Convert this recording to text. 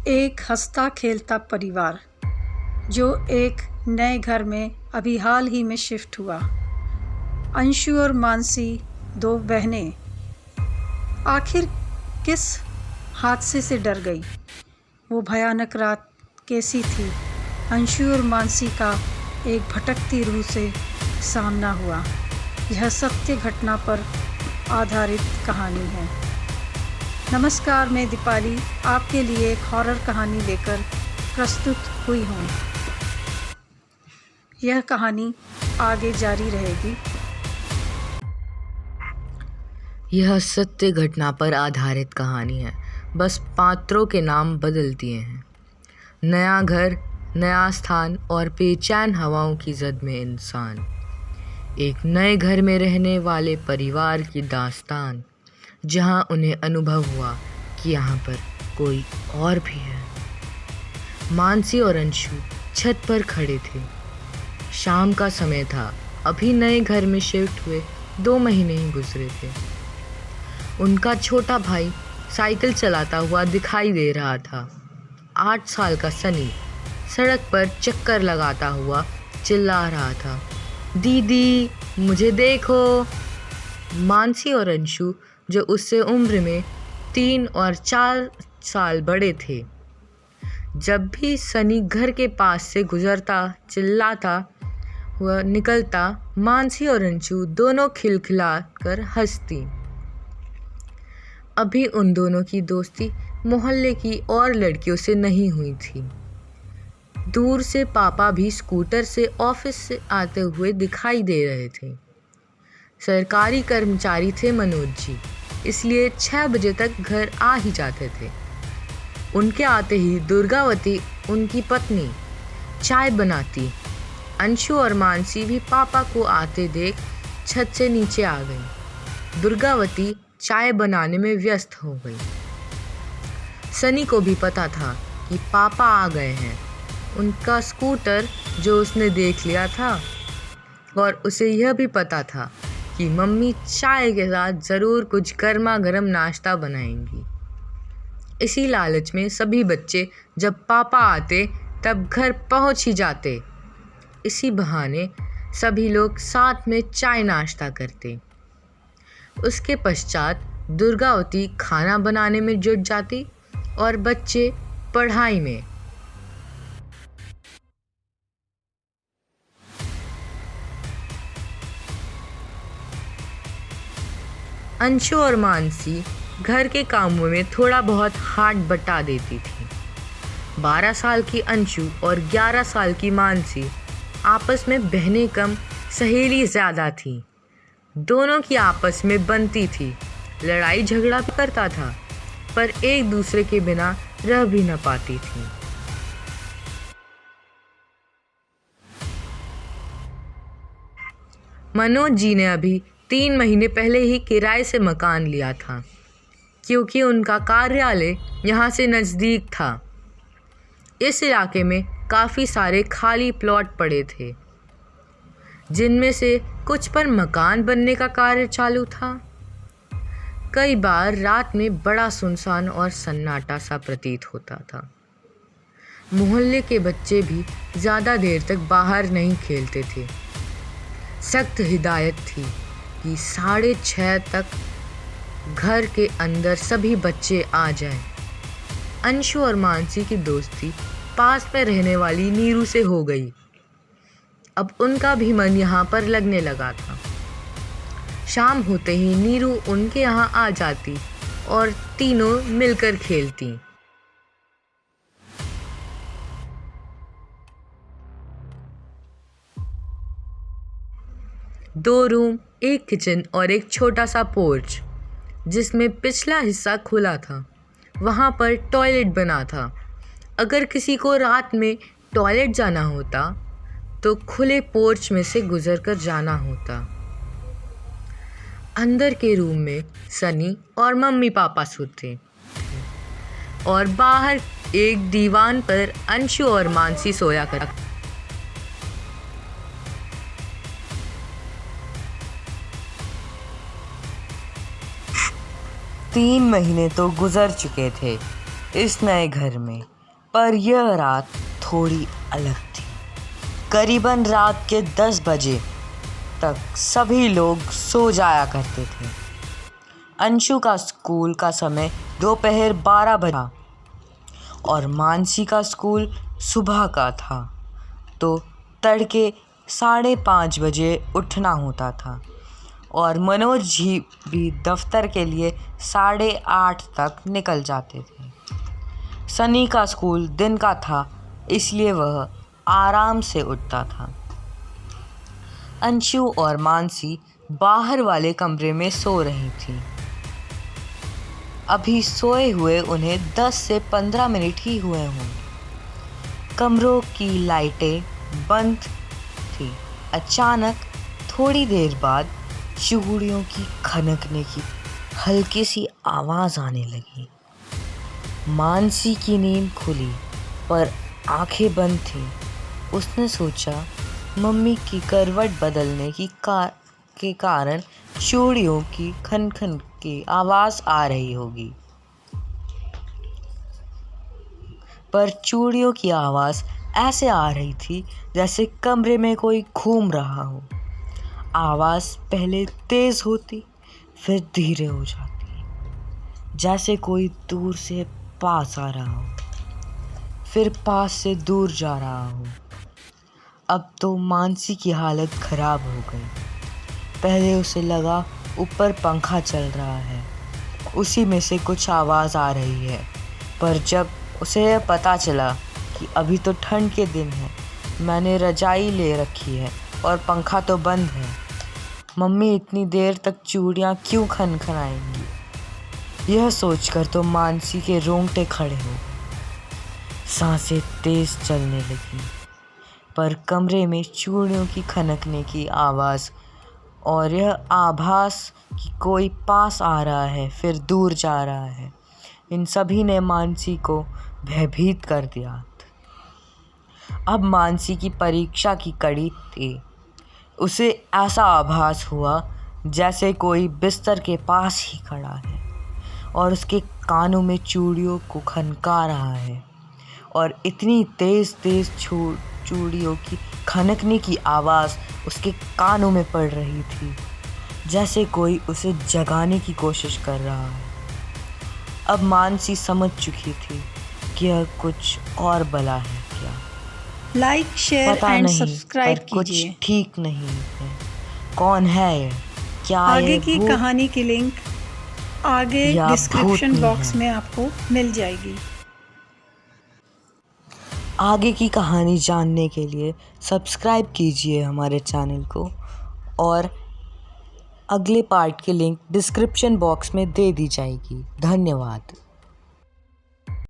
एक हंसता खेलता परिवार जो एक नए घर में अभी हाल ही में शिफ्ट हुआ। अंशु और मानसी, दो बहनें, आखिर किस हादसे से डर गई? वो भयानक रात कैसी थी? अंशु और मानसी का एक भटकती रूह से सामना हुआ। यह सत्य घटना पर आधारित कहानी है। नमस्कार, मैं दीपाली आपके लिए एक हॉरर कहानी लेकर प्रस्तुत हुई हूँ। यह कहानी आगे जारी रहेगी। यह सत्य घटना पर आधारित कहानी है, बस पात्रों के नाम बदल दिए हैं। नया घर, नया स्थान और बेचैन हवाओं की जद में इंसान। एक नए घर में रहने वाले परिवार की दास्तान, जहां उन्हें अनुभव हुआ कि यहाँ पर कोई और भी है। मानसी और अंशु छत पर खड़े थे। शाम का समय था। अभी नए घर में शिफ्ट हुए 2 महीने ही गुजरे थे। उनका छोटा भाई साइकिल चलाता हुआ दिखाई दे रहा था। 8 साल का सनी सड़क पर चक्कर लगाता हुआ चिल्ला रहा था, दीदी मुझे देखो। मानसी और अंशु, जो उससे उम्र में 3 और 4 साल बड़े थे, जब भी सनी घर के पास से गुजरता चिल्लाता हुआ निकलता, मानसी और अंशु दोनों खिलखिला कर हंसती। अभी उन दोनों की दोस्ती मोहल्ले की और लड़कियों से नहीं हुई थी। दूर से पापा भी स्कूटर से ऑफिस से आते हुए दिखाई दे रहे थे। सरकारी कर्मचारी थे मनोज जी, इसलिए 6 बजे तक घर आ ही जाते थे। उनके आते ही दुर्गावती, उनकी पत्नी, चाय बनाती। अंशु और मानसी भी पापा को आते देख छत से नीचे आ गई। दुर्गावती चाय बनाने में व्यस्त हो गई। सनी को भी पता था कि पापा आ गए हैं। उनका स्कूटर जो उसने देख लिया था, और उसे यह भी पता था कि मम्मी चाय के साथ ज़रूर कुछ गर्मा गर्म नाश्ता बनाएंगी। इसी लालच में सभी बच्चे जब पापा आते तब घर पहुंच ही जाते। इसी बहाने सभी लोग साथ में चाय नाश्ता करते। उसके पश्चात दुर्गावती खाना बनाने में जुट जाती और बच्चे पढ़ाई में। अंशु और मानसी घर के कामों में थोड़ा बहुत हाथ बटा देती थी। 12 साल की अंशु और 11 साल की मानसी आपस में बहनें कम, सहेली ज़्यादा थी। दोनों की आपस में बनती थी। लड़ाई झगड़ा भी करता था, पर एक दूसरे के बिना रह भी न पाती थी। मनोज जी ने अभी 3 महीने पहले ही किराए से मकान लिया था, क्योंकि उनका कार्यालय यहाँ से नज़दीक था। इस इलाके में काफ़ी सारे खाली प्लॉट पड़े थे, जिनमें से कुछ पर मकान बनने का कार्य चालू था। कई बार रात में बड़ा सुनसान और सन्नाटा सा प्रतीत होता था। मोहल्ले के बच्चे भी ज़्यादा देर तक बाहर नहीं खेलते थे। सख्त हिदायत थी कि 6:30 तक घर के अंदर सभी बच्चे आ जाएं। अंशु और मानसी की दोस्ती पास में रहने वाली नीरू से हो गई। अब उनका भी मन यहाँ पर लगने लगा था। शाम होते ही नीरू उनके यहाँ आ जाती और तीनों मिलकर खेलती। दो रूम, एक किचन और एक छोटा सा पोर्च, जिसमें पिछला हिस्सा खुला था। वहाँ पर टॉयलेट बना था। अगर किसी को रात में टॉयलेट जाना होता तो खुले पोर्च में से गुजरकर जाना होता। अंदर के रूम में सनी और मम्मी पापा सोते और बाहर एक दीवान पर अंशु और मानसी सोया करते। 3 महीने तो गुजर चुके थे इस नए घर में। पर यह रात थोड़ी अलग थी। करीबन रात के 10 बजे तक सभी लोग सो जाया करते थे। अंशु का स्कूल का समय दोपहर 12 बजा और मानसी का स्कूल सुबह का था, तो तड़के 5:30 बजे उठना होता था और मनोज जी भी दफ्तर के लिए 8:30 तक निकल जाते थे। सनी का स्कूल दिन का था, इसलिए वह आराम से उठता था। अंशु और मानसी बाहर वाले कमरे में सो रही थी। अभी सोए हुए उन्हें 10 से 15 मिनट ही हुए होंगे। कमरों की लाइटें बंद थी। अचानक थोड़ी देर बाद चूड़ियों की खनकने की हल्की सी आवाज़ आने लगी। मानसी की नींद खुली पर आंखें बंद थीं। उसने सोचा मम्मी की करवट बदलने के कारण चूड़ियों की खनखन की आवाज़ आ रही होगी, पर चूड़ियों की आवाज़ ऐसे आ रही थी जैसे कमरे में कोई घूम रहा हो। आवाज़ पहले तेज़ होती, फिर धीरे हो जाती, जैसे कोई दूर से पास आ रहा हो, फिर पास से दूर जा रहा हो। अब तो मानसी की हालत ख़राब हो गई। पहले उसे लगा ऊपर पंखा चल रहा है, उसी में से कुछ आवाज़ आ रही है, पर जब उसे यह पता चला कि अभी तो ठंड के दिन है, मैंने रजाई ले रखी है और पंखा तो बंद है, मम्मी इतनी देर तक चूड़ियाँ क्यों खनखनाएंगी? यह सोचकर तो मानसी के रोंगटे खड़े हो गए। सांसें तेज चलने लगीं, पर कमरे में चूड़ियों की खनकने की आवाज़ और यह आभास कि कोई पास आ रहा है फिर दूर जा रहा है, इन सभी ने मानसी को भयभीत कर दिया। अब मानसी की परीक्षा की कड़ी थी। उसे ऐसा आभास हुआ जैसे कोई बिस्तर के पास ही खड़ा है और उसके कानों में चूड़ियों को खनका रहा है, और इतनी तेज़ चूड़ियों की खनकने की आवाज़ उसके कानों में पड़ रही थी जैसे कोई उसे जगाने की कोशिश कर रहा है। अब मानसी समझ चुकी थी कि यह कुछ और बला है क्या, लाइक, शेयर पता एंड नहीं, सब्सक्राइब पर कुछ कीजिए। ठीक नहीं है। कौन है ये? क्या आगे ये की भूत कहानी की लिंक आगे या डिस्क्रिप्शन भूतनी बॉक्स है? में आपको मिल जाएगी। आगे की कहानी जानने के लिए सब्सक्राइब कीजिए हमारे चैनल को, और अगले पार्ट की लिंक डिस्क्रिप्शन बॉक्स में दे दी जाएगी। धन्यवाद।